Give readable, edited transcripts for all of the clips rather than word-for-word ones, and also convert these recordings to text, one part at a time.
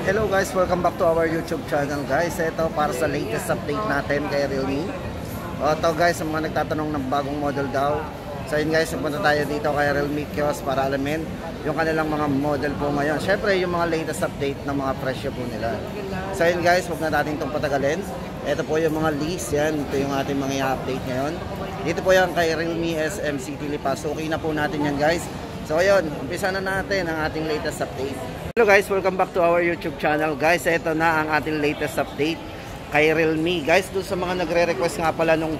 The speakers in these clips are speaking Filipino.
Hello guys, welcome back to our YouTube channel guys. Ito para sa latest update natin kay Realme. Ito guys, sa mga nagtatanong ng bagong model daw. So yun guys, pupunta tayo dito kay Realme Kiosk para alamin yung kanilang mga model po ngayon. Syempre yung mga latest update ng mga presyo po nila. So yun guys, huwag na natin itong patagalin. Ito po yung mga lease yan. Ito yung ating mga i-update ngayon. Dito po yan kay Realme SM City Lipas. Okay na po natin yan guys. So ayun, umpisa na natin ang ating latest update. Hello guys, welcome back to our YouTube channel. Guys, ito na ang ating latest update kay Realme. Guys, doon sa mga nagre-request nga pala nung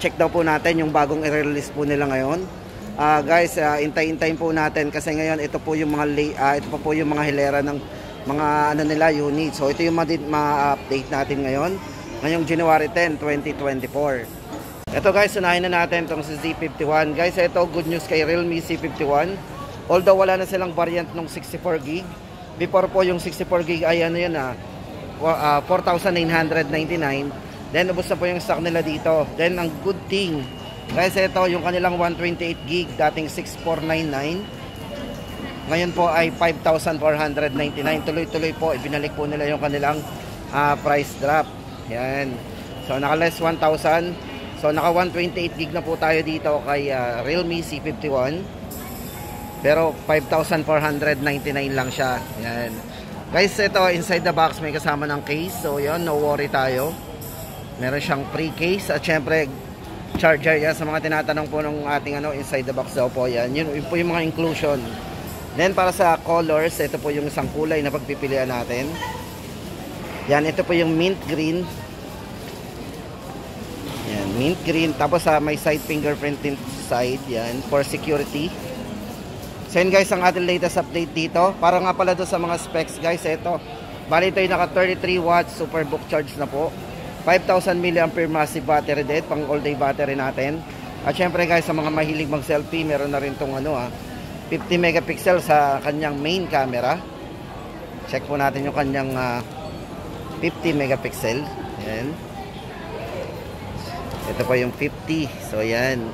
check daw po natin yung bagong i-release po nila ngayon. Guys, intay-intayin po natin kasi ngayon ito po yung mga ito po yung mga hilera ng mga ano nila unit. So ito yung ma-update natin ngayon. Ngayong January 10, 2024. Ito guys, unahin na natin itong si Z51. Guys, ito good news kay Realme Z51. Although wala na silang variant ng 64GB. Before po yung 64GB ay ano yun 4,999. Then ubos na po yung stock nila dito. Then ang good thing, guys, ito yung kanilang 128GB dating 6,499. Ngayon po ay 5,499. Tuloy-tuloy po, ibinalik po nila yung kanilang price drop. Yan. So naka less 1,000. So naka 128GB na po tayo dito kay Realme C51. Pero 5,499 lang siya. Yan. Guys, ito inside the box may kasama ng case. So yun, no worry tayo. Meron siyang free case at syempre charger yan sa mga tinatanong po ng ating inside the box daw po yan. Yun po yung mga inclusion. Then para sa colors, ito po yung isang kulay na pagpipilian natin. Yan, ito po yung mint green. Yan, mint green. Tapos may side fingerprint din side. Yan, for security. So yun guys, ang ating latest update dito. Para nga pala doon sa mga specs guys, ito. Bali ito yung naka 33 watts super book charge na po. 5,000 mAh massive battery din, pang all day battery natin. At syempre guys, sa mga mahilig mag selfie, meron na rin itong 50 megapixel sa kanyang main camera. Check po natin yung kanyang 50 megapixel. Yan. Ito po yung 50. So yan.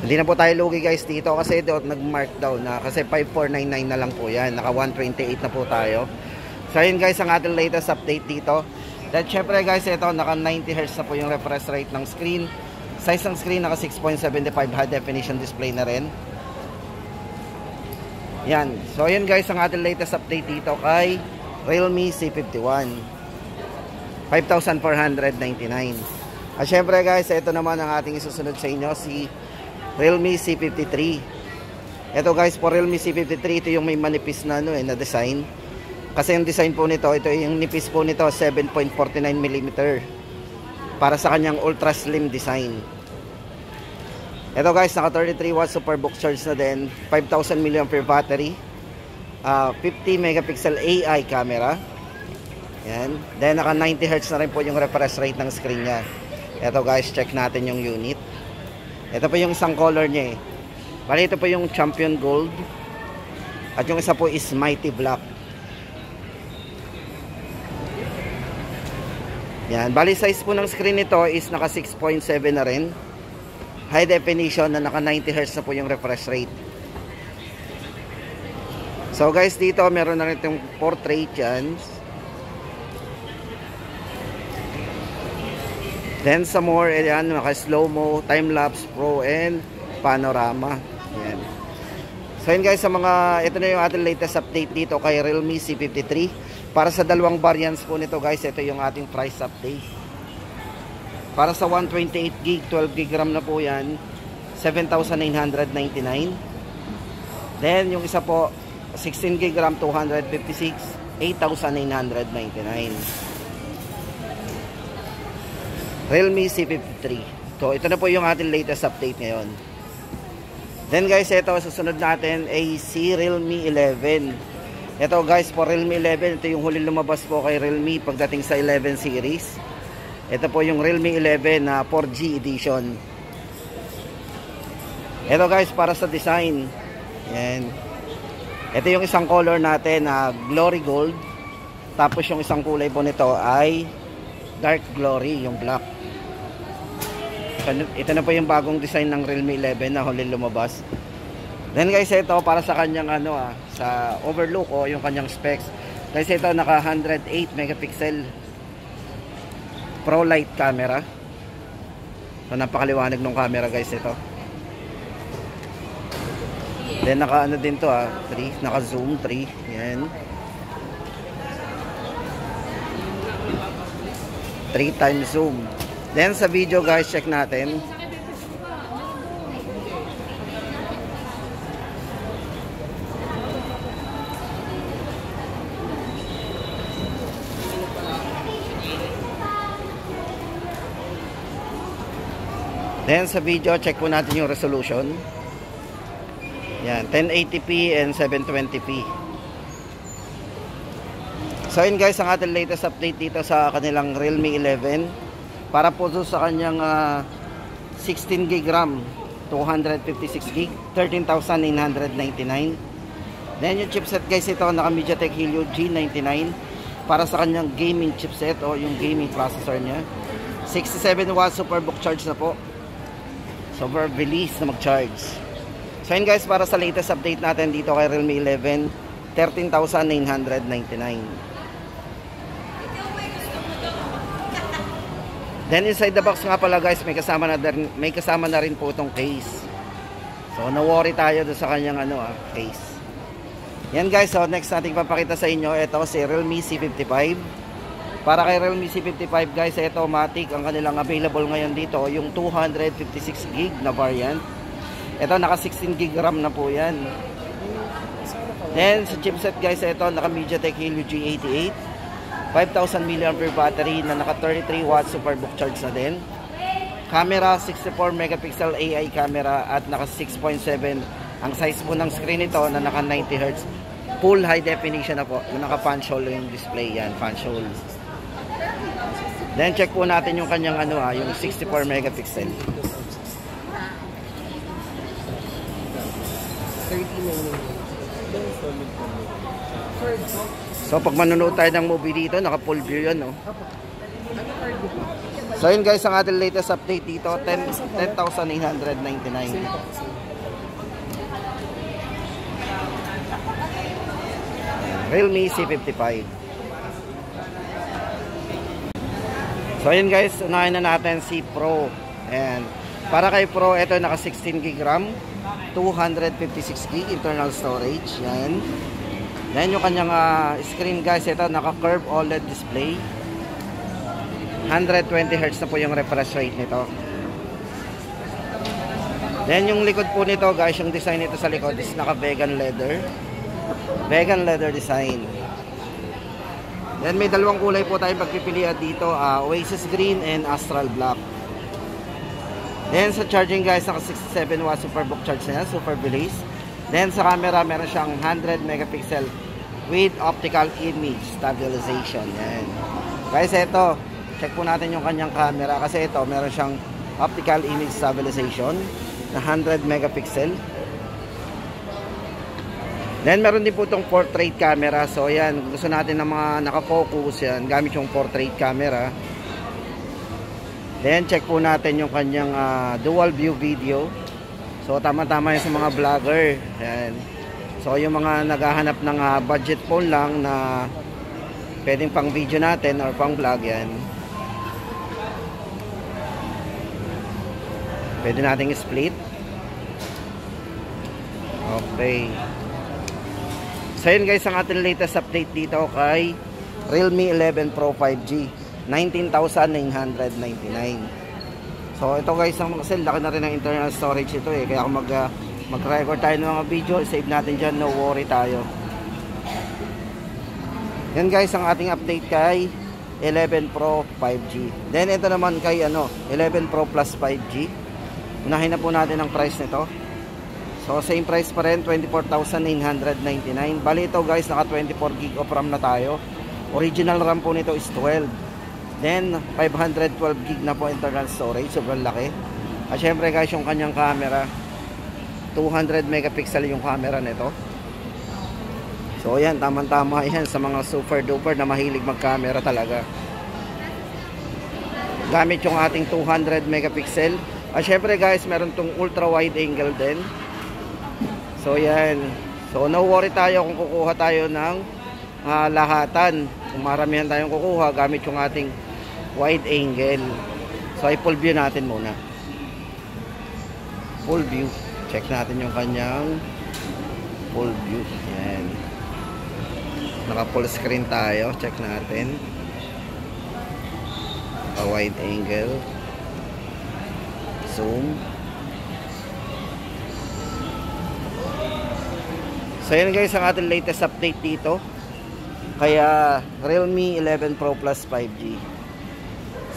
Hindi na po tayo lugi guys dito kasi ito nag-markdown na kasi 5,499 na lang po yan. Naka 128 na po tayo. So yun guys ang ating latest update dito. Then syempre guys ito naka 90Hz na po yung refresh rate ng screen. Size ng screen naka 6.75 high definition display na rin. Yan. So yun guys ang ating latest update dito kay Realme C51. 5,499. At syempre guys, ito naman ang ating isusunod sa inyo, si Realme C53. Ito guys, for Realme C53, ito yung may manipis na na design. Kasi yung design po nito, ito yung nipis po nito 7.49mm para sa kanyang ultra slim design. Ito guys, naka 33 watts super book charge na din, 5,000 mAh battery, 50 megapixel AI camera. Yan. Then naka 90Hz na rin po yung refresh rate ng screen niya. Ito guys, check natin yung unit. Ito po yung isang color niya Bali ito po yung Champion Gold. At yung isa po is Mighty Black. Yan. Bali size po ng screen nito is naka 6.7 na rin. High definition na naka 90Hz na po yung refresh rate. So guys, dito meron na rin itong portrait yan. Then some more, ayan, naka slow-mo, time-lapse, pro, and panorama. Ayan. So yun guys, ito na yung ating latest update dito kay Realme C53. Para sa dalawang variants po nito guys, ito yung ating price update. Para sa 128GB, 12GB RAM na po yan, 7,999. Then yung isa po, 16GB RAM, 256, 8,999. Realme C53. So ito na po yung ating latest update ngayon. Then guys, ito susunod natin ay si Realme 11. Ito guys, for Realme 11, ito yung huling lumabas po kay Realme pagdating sa 11 series. Ito po yung Realme 11 na 4G edition. Ito guys, para sa design. Yan. Ito yung isang color natin na Glory Gold. Tapos yung isang kulay po nito ay Dark Glory, yung black. Ito na po yung bagong design ng Realme 11 na huling lumabas. Then guys, ito para sa kanyang ano sa overlook o yung kanyang specs. Guys, ito naka 108 megapixel Pro Light camera. So napakaliwanag ng camera guys ito. Then naka ano din to 3, naka zoom 3. Yan. 3 times zoom. Then sa video guys, check natin. Then sa video, check po natin yung resolution. Yan, 1080p and 720p. So yun guys, ang ating latest update dito sa kanilang Realme 11. Para po sa kanyang 16GB RAM, 256GB, 13,999. Then yung chipset guys, ito naka MediaTek Helio G99. Para sa kanyang gaming chipset o yung gaming processor niya. 67 watts superbook charge na po. Super bilis na mag-charge. So yun guys, para sa latest update natin dito kay Realme 11, 13,999. Then inside the box nga pala guys, may kasama na rin po itong case. So na-worry tayo doon sa kanyang case. Yan guys, so next natin papakita sa inyo, ito si Realme C55. Para kay Realme C55 guys, ito matic ang kanilang available ngayon dito, yung 256GB na variant. Ito naka 16GB RAM na po yan. Then sa chipset guys, ito naka MediaTek Helio G88, 5,000 mAh battery na naka 33 watts superbook charge na din. Camera 64 megapixel AI camera at naka 6.7 ang size po ng screen nito na naka 90Hz. Full high definition na po, naka punch hole yung display yan, punch hole. Then check po natin yung kanyang yung 64 megapixel. So pag manonood tayo ng movie dito, naka full view yun, no? So yun guys, ang ating latest update dito, 10,999. Realme C55. So yun guys, unahin na natin si Pro. And para kay Pro, ito naka 16GB RAM, 256GB internal storage. Yan. Then yung kanyang screen guys, ito naka curve OLED display. 120Hz na po yung refresh rate nito. Then yung likod po nito guys, yung design nito sa likod is naka vegan leather. Vegan leather design. Then may dalawang kulay po tayong pagpipilian dito, Oasis Green and Astral Black. Then sa charging guys, naka 67 watts superbook charge na yan, super bilis. Then sa camera, meron siyang 100 megapixel with optical image stabilization. Yan. Guys, ito, check po natin yung kanyang camera kasi ito, meron siyang optical image stabilization na 100 megapixel. Then meron din po itong portrait camera. So yan, gusto natin ng mga nakafocus yan, gamit yung portrait camera. Then check po natin yung kanyang dual view video. So tama-tama yan sa mga vlogger. Yan. So yung mga naghahanap ng budget phone lang na pwedeng pang video natin or pang vlog, yan. Pwede nating split. Okay. So yun guys, ang ating latest update dito kay Realme 11 Pro 5G, 19,999. So ito guys, kasi laki na rin ang internal storage ito kaya kung mag-record tayo ng mga video, save natin dyan, no worry tayo. Yan guys, ang ating update kay 11 Pro 5G. Then ito naman kay 11 Pro Plus 5G. Unahin na po natin ang price nito. So same price pa rin, 24,999. Bali ito guys, naka 24GB of RAM na tayo. Original RAM po nito is 12. Then 512GB na po internal storage, sobrang laki. At syempre guys, yung kanyang camera, 200 megapixel yung camera nito. So yan, tamang-tama yan sa mga super duper na mahilig mag-camera talaga. Gamit yung ating 200 megapixel. At syempre guys, meron tong ultra wide angle din. So yan. So no worry tayo kung kukuha tayo ng lahatan. Kung maramihan tayong kukuha gamit yung ating wide angle. So ay full view natin muna. Full view. Check natin yung kanyang full view. Yan. Naka full screen tayo. Check natin. Wide angle. Zoom. So yun guys ang ating latest update dito. Kaya Realme 11 Pro Plus 5G.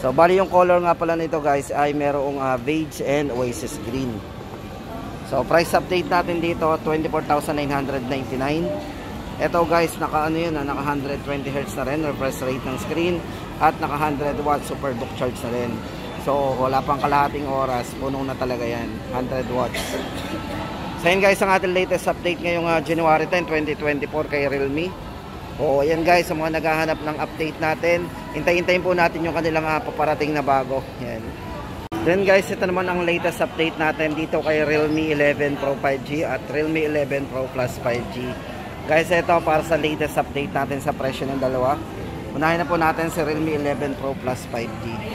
So bali yung color nga pala nito guys ay merong beige and oasis green. So price update natin dito 24,999. Ito guys naka ano yun, naka 120 Hz na rin refresh rate ng screen at naka 100 watts superbook charge na rin. So wala pang kalahating oras, puno na talaga yan, 100 watts. So yun guys ang ating latest update ngayong January 10, 2024 kay Realme. O ayan guys, sa mga naghahanap ng update natin, hintayin po natin yung kanilang paparating na bago. Yan. Then guys, ito naman ang latest update natin dito kay Realme 11 Pro 5G at Realme 11 Pro Plus 5G. Guys, ito para sa latest update natin sa presyo ng dalawa. Unahin na po natin si Realme 11 Pro Plus 5G.